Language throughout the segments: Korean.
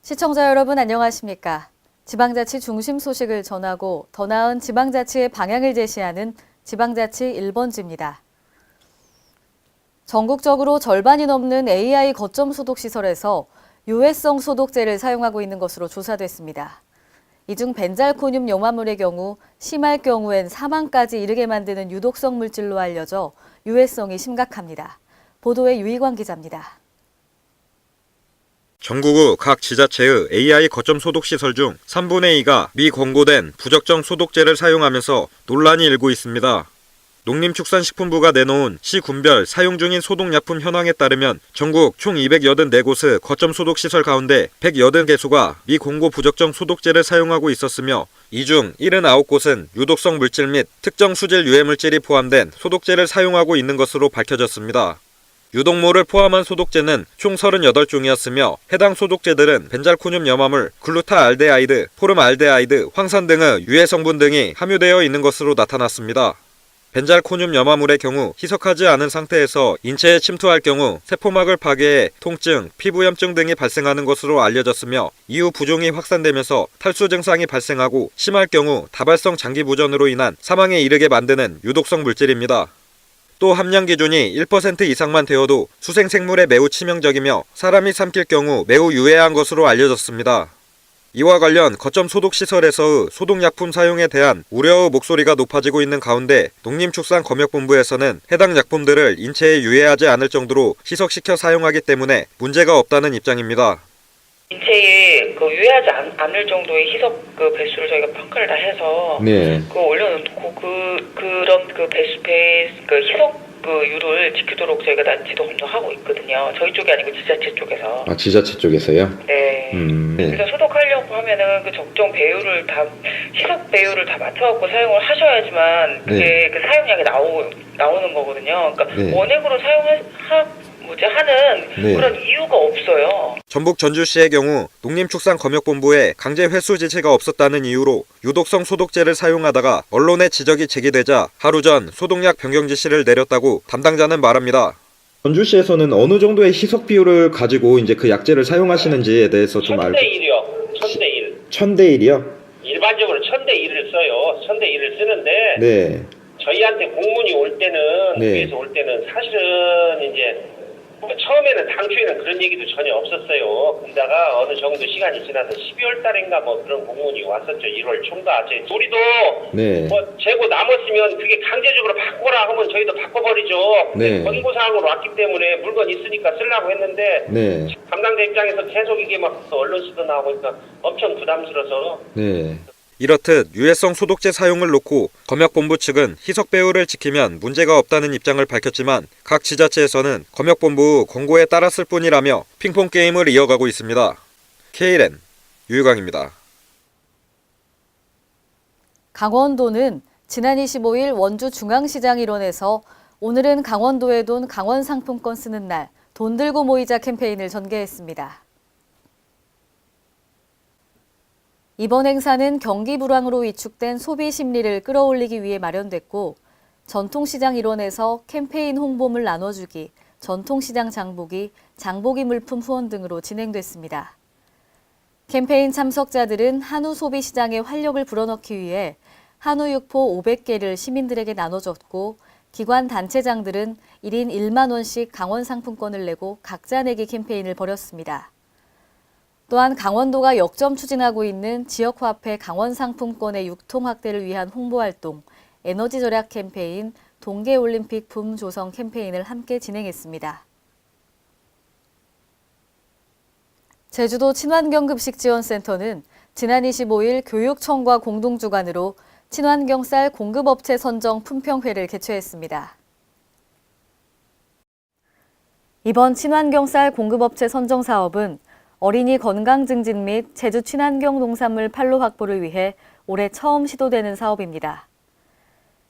시청자 여러분 안녕하십니까? 지방자치 중심 소식을 전하고 더 나은 지방자치의 방향을 제시하는 지방자치 1번지입니다. 전국적으로 절반이 넘는 AI 거점 소독시설에서 유해성 소독제를 사용하고 있는 것으로 조사됐습니다. 이 중 벤잘코늄 염화물의 경우 심할 경우엔 사망까지 이르게 만드는 유독성 물질로 알려져 유해성이 심각합니다. 보도에 유희광 기자입니다. 전국의 각 지자체의 AI 거점 소독시설 중 3분의 2가 미권고된 부적정 소독제를 사용하면서 논란이 일고 있습니다. 농림축산식품부가 내놓은 시군별 사용 중인 소독약품 현황에 따르면 전국 총 284곳의 거점 소독시설 가운데 180개소가 미권고 부적정 소독제를 사용하고 있었으며 이 중 79곳은 유독성 물질 및 특정 수질 유해물질이 포함된 소독제를 사용하고 있는 것으로 밝혀졌습니다. 유독물을 포함한 소독제는 총 38종이었으며 해당 소독제들은 벤잘코늄 염화물, 글루타알데하이드, 포름알데하이드, 황산 등의 유해 성분 등이 함유되어 있는 것으로 나타났습니다. 벤잘코늄 염화물의 경우 희석하지 않은 상태에서 인체에 침투할 경우 세포막을 파괴해 통증, 피부염증 등이 발생하는 것으로 알려졌으며 이후 부종이 확산되면서 탈수 증상이 발생하고 심할 경우 다발성 장기 부전으로 인한 사망에 이르게 만드는 유독성 물질입니다. 또 함량 기준이 1% 이상만 되어도 수생생물에 매우 치명적이며 사람이 삼킬 경우 매우 유해한 것으로 알려졌습니다. 이와 관련 거점 소독시설에서의 소독약품 사용에 대한 우려의 목소리가 높아지고 있는 가운데 농림축산검역본부에서는 해당 약품들을 인체에 유해하지 않을 정도로 희석시켜 사용하기 때문에 문제가 없다는 입장입니다. 인체에 유해하지 않을 정도의 희석 배수를 저희가 평가를 다 해서 올려놓고 그런 희석 율을 지키도록 저희가 다 지도 검토하고 있거든요. 저희 쪽이 아니고 지자체 쪽에서. 아, 지자체 쪽에서요? 네. 그래서 소독하려고 하면은 그 적정 배율을 희석 배율을 다 맞춰갖고 사용을 하셔야지만 그게 그 사용량이 나오는 거거든요. 그러니까 원액으로 하는 그런 이유가 없어요. 전북 전주시의 경우 농림축산검역본부에 강제 회수 지시가 없었다는 이유로 유독성 소독제를 사용하다가 언론의 지적이 제기되자 하루 전 소독약 변경 지시를 내렸다고 담당자는 말합니다. 전주시에서는 어느 정도의 희석 비율을 가지고 이제 그 약제를 사용하시는지에 대해서 좀 알고. 1000대 1이요. 1000대 1. 1000대 1이요? 일반적으로 1000대 1을 써요. 1000대 1을 쓰는데 네. 저희한테 공문이 올 때는 위에서 올 때는 사실은 이제 처음에는 당초에는 그런 얘기도 전혀 없었어요. 그러다가 어느 정도 시간이 지나서 12월 달인가 그런 공문이 왔었죠. 1월 초인가. 우리도 재고 남았으면 그게 강제적으로 바꿔라 하면 저희도 바꿔버리죠. 권고사항으로 왔기 때문에 물건 있으니까 쓰려고 했는데 담당자 입장에서 계속 이게 언론시도 나오고 있으니까 엄청 부담스러워서 이렇듯 유해성 소독제 사용을 놓고 검역본부 측은 희석 배율을 지키면 문제가 없다는 입장을 밝혔지만 각 지자체에서는 검역본부 권고에 따랐을 뿐이라며 핑퐁 게임을 이어가고 있습니다. KLN 유희광입니다. 강원도는 지난 25일 원주 중앙시장 일원에서 오늘은 강원도의 돈 강원 상품권 쓰는 날 돈 들고 모이자 캠페인을 전개했습니다. 이번 행사는 경기 불황으로 위축된 소비 심리를 끌어올리기 위해 마련됐고 전통시장 일원에서 캠페인 홍보물 나눠주기, 전통시장 장보기, 장보기 물품 후원 등으로 진행됐습니다. 캠페인 참석자들은 한우 소비시장에 활력을 불어넣기 위해 한우 육포 500개를 시민들에게 나눠줬고 기관 단체장들은 1인 1만 원씩 강원 상품권을 내고 각자 내기 캠페인을 벌였습니다. 또한 강원도가 역점 추진하고 있는 지역화폐 강원 상품권의 유통 확대를 위한 홍보활동, 에너지 절약 캠페인, 동계올림픽 붐 조성 캠페인을 함께 진행했습니다. 제주도 친환경급식지원센터는 지난 25일 교육청과 공동주관으로 친환경 쌀 공급업체 선정 품평회를 개최했습니다. 이번 친환경 쌀 공급업체 선정 사업은 어린이 건강 증진 및 제주 친환경 농산물 판로 확보를 위해 올해 처음 시도되는 사업입니다.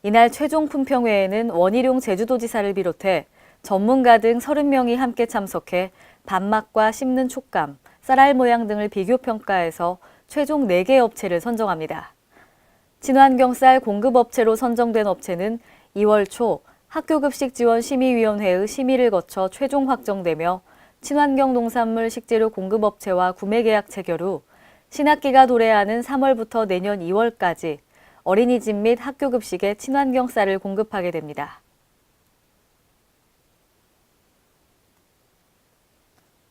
이날 최종 품평회에는 원희룡 제주도지사를 비롯해 전문가 등 30명이 함께 참석해 밥맛과 씹는 촉감, 쌀알 모양 등을 비교 평가해서 최종 4개 업체를 선정합니다. 친환경 쌀 공급업체로 선정된 업체는 2월 초 학교급식지원심의위원회의 심의를 거쳐 최종 확정되며 친환경 농산물 식재료 공급업체와 구매 계약 체결 후 신학기가 도래하는 3월부터 내년 2월까지 어린이집 및 학교 급식에 친환경 쌀을 공급하게 됩니다.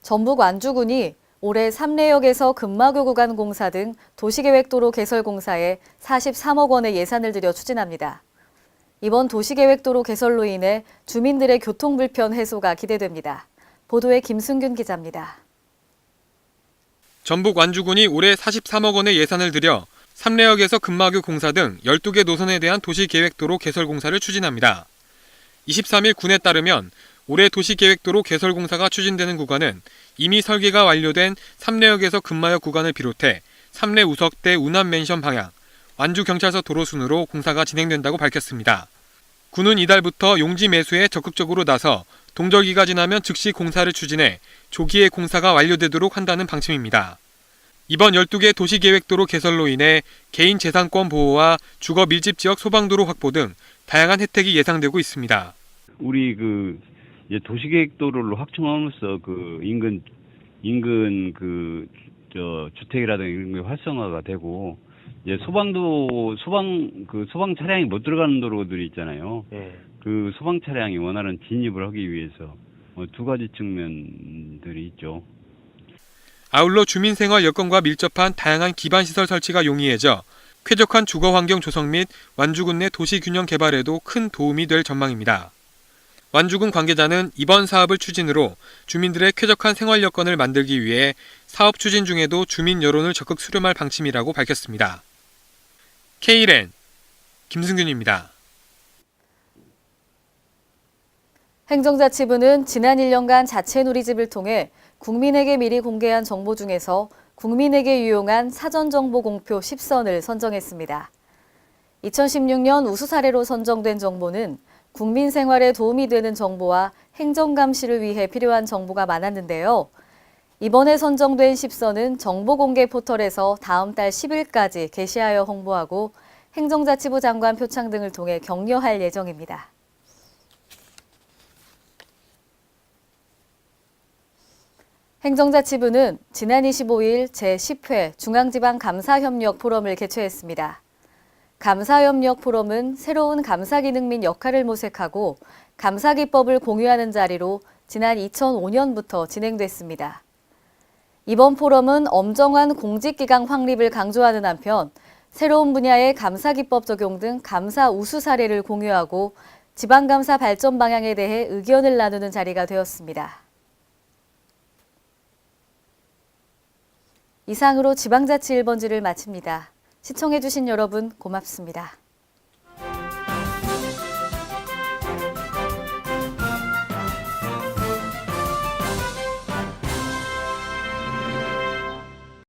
전북 완주군이 올해 3내역에서 금마교 구간 공사 등 도시계획도로 개설 공사에 43억 원의 예산을 들여 추진합니다. 이번 도시계획도로 개설로 인해 주민들의 교통불편 해소가 기대됩니다. 보도에 김승균 기자입니다. 전북 완주군이 올해 43억 원의 예산을 들여 3내역에서 금마교 공사 등 12개 노선에 대한 도시계획도로 개설 공사를 추진합니다. 23일 군에 따르면 올해 도시계획도로 개설 공사가 추진되는 구간은 이미 설계가 완료된 3내역에서 금마역 구간을 비롯해 3내 우석대 우남맨션 방향, 완주경찰서 도로 순으로 공사가 진행된다고 밝혔습니다. 군은 이달부터 용지 매수에 적극적으로 나서 동절기가 지나면 즉시 공사를 추진해 조기에 공사가 완료되도록 한다는 방침입니다. 이번 12개 도시계획도로 개설로 인해 개인재산권 보호와 주거 밀집 지역 소방도로 확보 등 다양한 혜택이 예상되고 있습니다. 우리 이제 도시계획도로를 확충함으로써 인근 주택이라든가 이런 게 활성화가 되고, 이제 소방 차량이 못 들어가는 도로들이 있잖아요. 그 소방 차량이 원활한 진입을 하기 위해서 두 가지 측면들이 있죠. 아울러 주민생활 여건과 밀접한 다양한 기반시설 설치가 용이해져 쾌적한 주거환경 조성 및 완주군 내 도시균형 개발에도 큰 도움이 될 전망입니다. 완주군 관계자는 이번 사업을 추진으로 주민들의 쾌적한 생활 여건을 만들기 위해 사업 추진 중에도 주민 여론을 적극 수렴할 방침이라고 밝혔습니다. K랜 김승균입니다. 행정자치부는 지난 1년간 자체 누리집을 통해 국민에게 미리 공개한 정보 중에서 국민에게 유용한 사전정보 공표 10선을 선정했습니다. 2016년 우수 사례로 선정된 정보는 국민 생활에 도움이 되는 정보와 행정감시를 위해 필요한 정보가 많았는데요. 이번에 선정된 10선은 정보공개 포털에서 다음 달 10일까지 게시하여 홍보하고 행정자치부 장관 표창 등을 통해 격려할 예정입니다. 행정자치부는 지난 25일 제10회 중앙지방감사협력 포럼을 개최했습니다. 감사협력 포럼은 새로운 감사 기능 및 역할을 모색하고 감사 기법을 공유하는 자리로 지난 2005년부터 진행됐습니다. 이번 포럼은 엄정한 공직기강 확립을 강조하는 한편 새로운 분야의 감사 기법 적용 등 감사 우수 사례를 공유하고 지방감사 발전 방향에 대해 의견을 나누는 자리가 되었습니다. 이상으로 지방자치 1번지를 마칩니다. 시청해주신 여러분 고맙습니다.